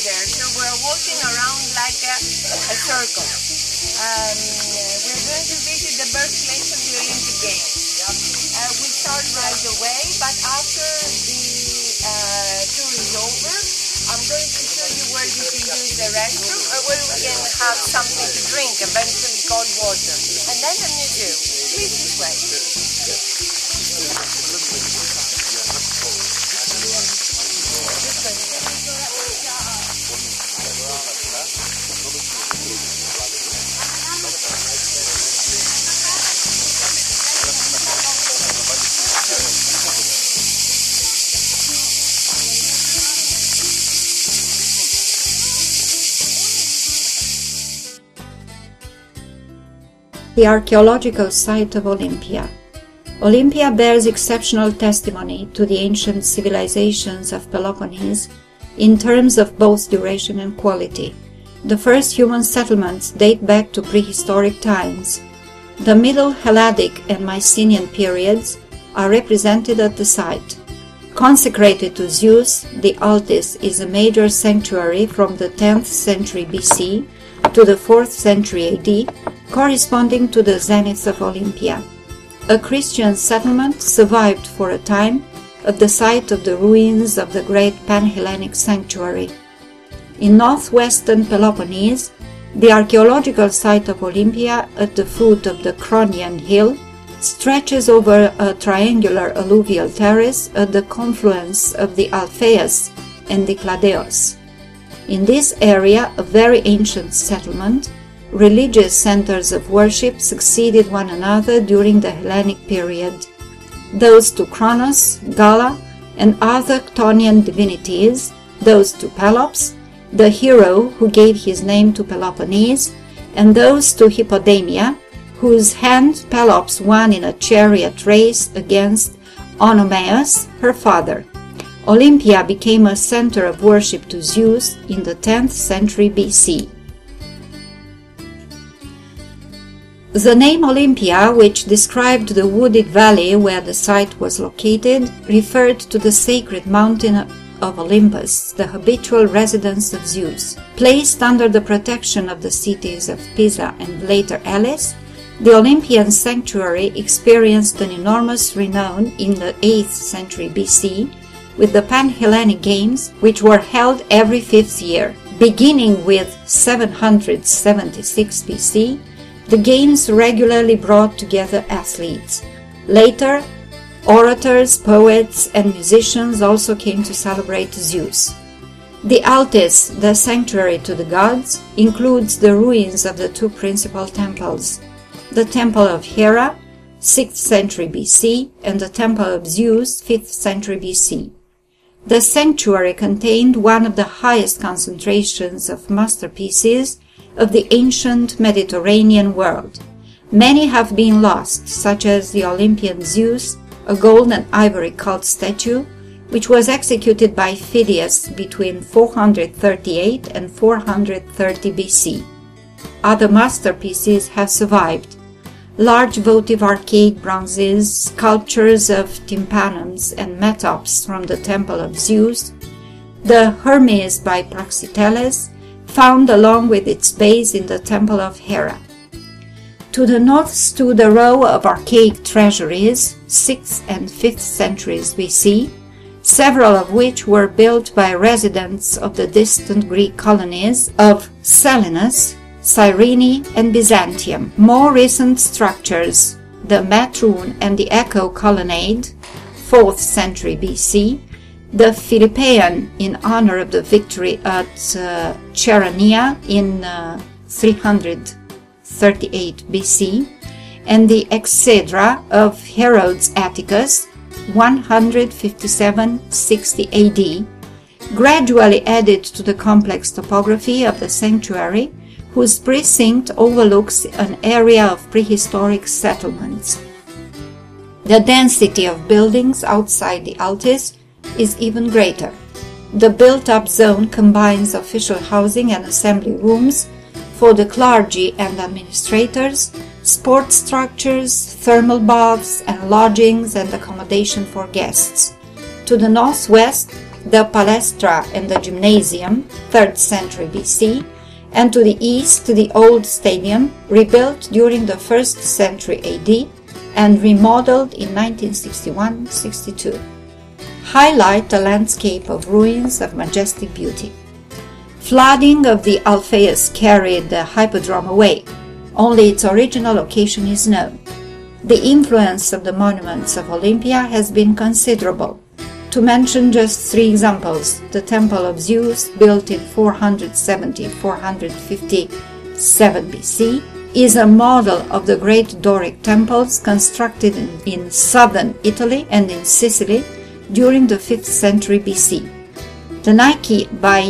there. So we're walking around like a circle. We're going to visit the birthplace of the Olympic Games. We start right away, but after the tour is over, I'm going to show you where you can use the restroom or where we can have something to drink, eventually cold water. And then the museum. Please this way. The archaeological site of Olympia. Olympia bears exceptional testimony to the ancient civilizations of Peloponnese in terms of both duration and quality. The first human settlements date back to prehistoric times. The Middle Helladic and Mycenaean periods are represented at the site. Consecrated to Zeus, the Altis is a major sanctuary from the 10th century BC to the 4th century AD, corresponding to the zenith of Olympia. A Christian settlement survived for a time at the site of the ruins of the great Pan-Hellenic sanctuary. In northwestern Peloponnese, the archaeological site of Olympia at the foot of the Cronian Hill stretches over a triangular alluvial terrace at the confluence of the Alpheus and the Cladeos. In this area, a very ancient settlement, religious centers of worship succeeded one another during the Hellenic period. Those to Kronos, Gala, and other Chthonian divinities, those to Pelops, the hero who gave his name to Peloponnese, and those to Hippodamia, whose hand Pelops won in a chariot race against Oenomaus, her father. Olympia became a center of worship to Zeus in the 10th century BC. The name Olympia, which described the wooded valley where the site was located, referred to the sacred mountain of Olympus, the habitual residence of Zeus. Placed under the protection of the cities of Pisa and later Elis, the Olympian sanctuary experienced an enormous renown in the 8th century BC with the Pan-Hellenic Games, which were held every 5th year. Beginning with 776 BC, the games regularly brought together athletes. Later, orators, poets, and musicians also came to celebrate Zeus. The Altis, the sanctuary to the gods, includes the ruins of the two principal temples, the Temple of Hera, 6th century BC, and the Temple of Zeus, 5th century BC. The sanctuary contained one of the highest concentrations of masterpieces of the ancient Mediterranean world. Many have been lost, such as the Olympian Zeus, a gold and ivory cult statue, which was executed by Phidias between 438 and 430 BC. Other masterpieces have survived. Large votive arcade bronzes, sculptures of tympanums and metops from the Temple of Zeus, the Hermes by Praxiteles, found along with its base in the Temple of Hera. To the north stood a row of archaic treasuries, 6th and 5th centuries BC, several of which were built by residents of the distant Greek colonies of Selinus, Cyrene, and Byzantium. More recent structures, the Matroon and the Echo Colonnade, 4th century BC, the Philippean in honor of the victory at Chaeronea in 338 BC, and the Exedra of Herodes Atticus, 157-60 AD, gradually added to the complex topography of the sanctuary, whose precinct overlooks an area of prehistoric settlements. The density of buildings outside the Altis is even greater. The built-up zone combines official housing and assembly rooms for the clergy and administrators, sports structures, thermal baths and lodgings and accommodation for guests. To the northwest, the Palestra and the Gymnasium, 3rd century BC, and to the east the old stadium, rebuilt during the 1st century AD and remodeled in 1961-62. Highlight a landscape of ruins of majestic beauty. Flooding of the Alpheus carried the hippodrome away. Only its original location is known. The influence of the monuments of Olympia has been considerable. To mention just 3 examples, the Temple of Zeus, built in 470-457 BC, is a model of the great Doric temples constructed in southern Italy and in Sicily during the 5th century BC. The Nike by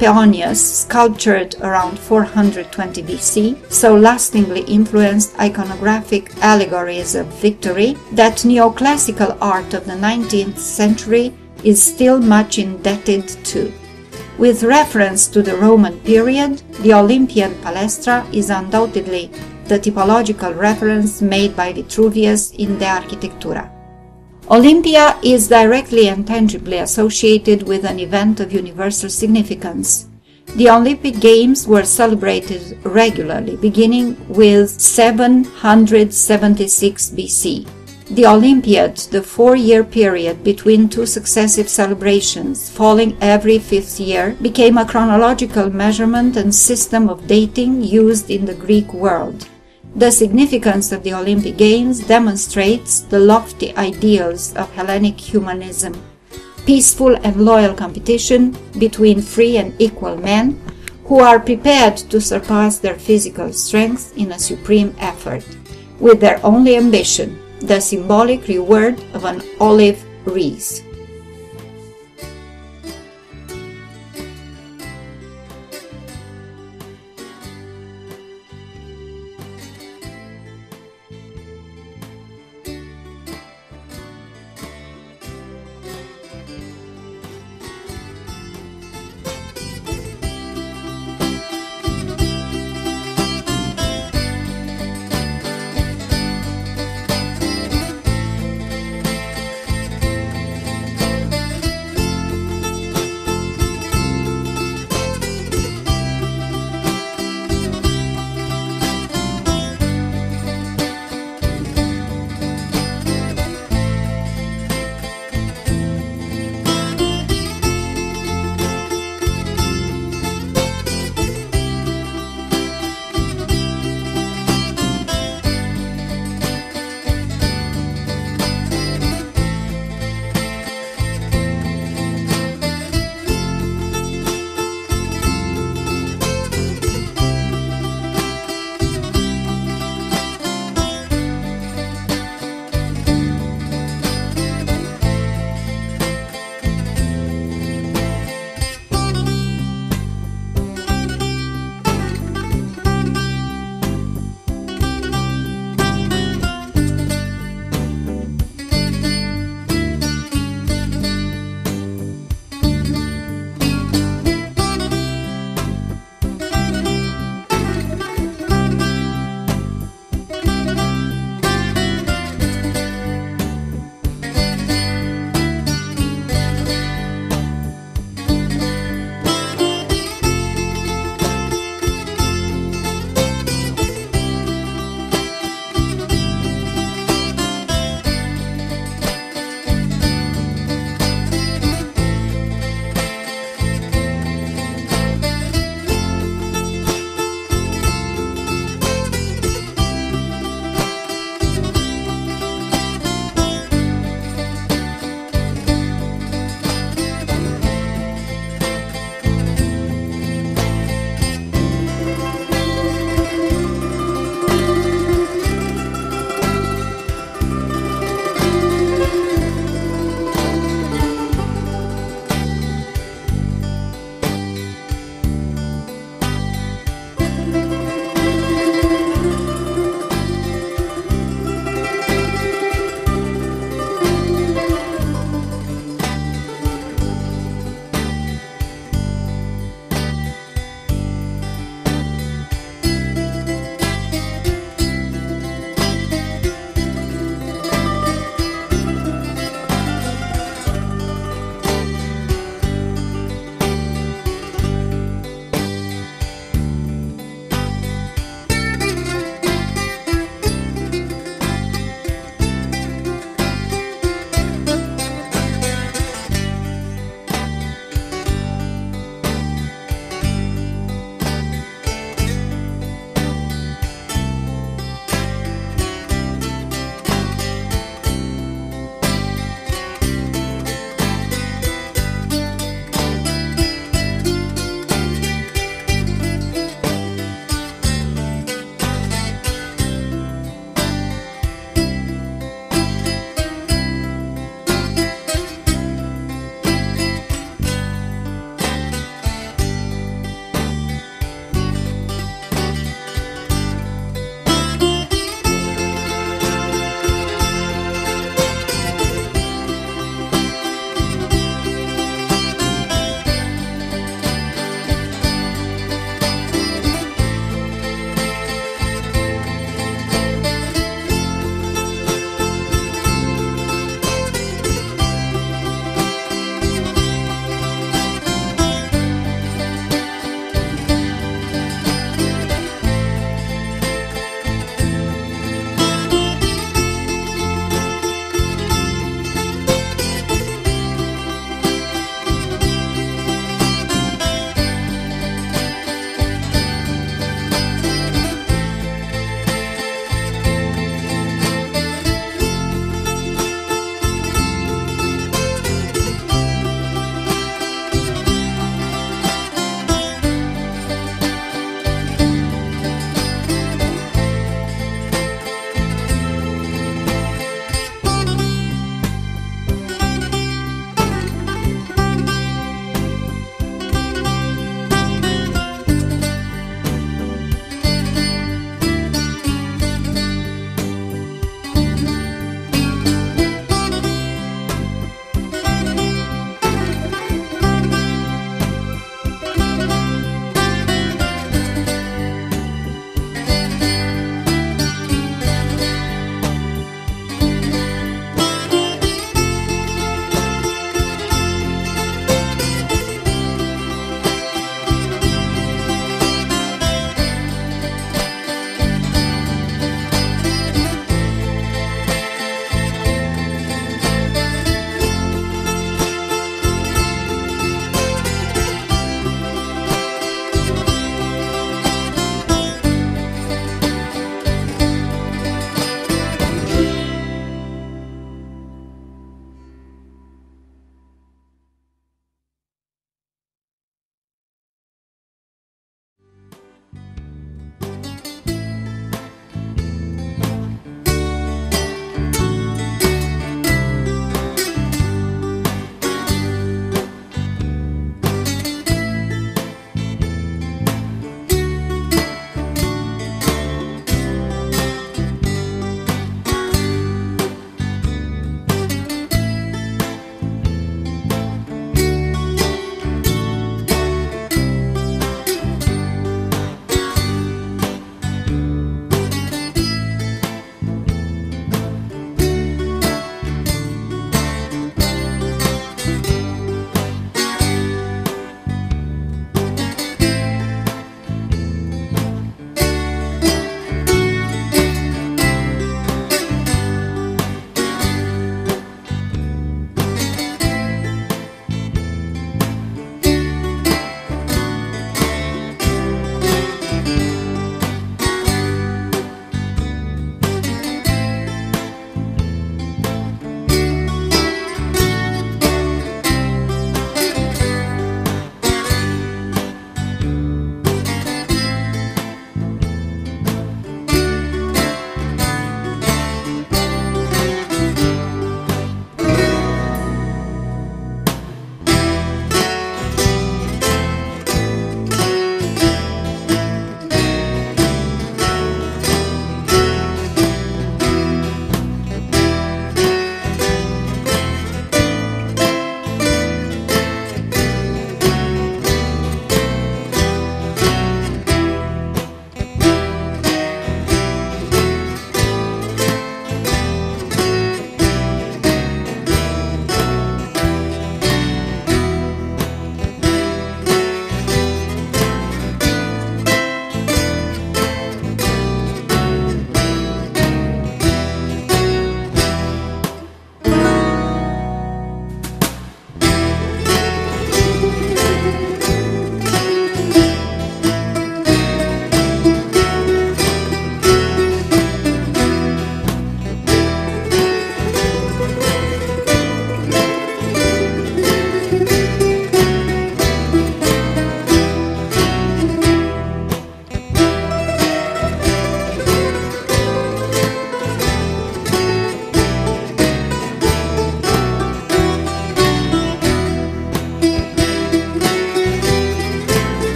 Paeonius, sculptured around 420 BC, so lastingly influenced iconographic allegories of victory that neoclassical art of the 19th century is still much indebted to. With reference to the Roman period, the Olympian Palestra is undoubtedly the typological reference made by Vitruvius in De Architectura. Olympia is directly and tangibly associated with an event of universal significance. The Olympic Games were celebrated regularly, beginning with 776 BC. The Olympiad, the 4-year period between 2 successive celebrations, falling every 5th year, became a chronological measurement and system of dating used in the Greek world. The significance of the Olympic Games demonstrates the lofty ideals of Hellenic humanism, peaceful and loyal competition between free and equal men who are prepared to surpass their physical strength in a supreme effort, with their only ambition, the symbolic reward of an olive wreath.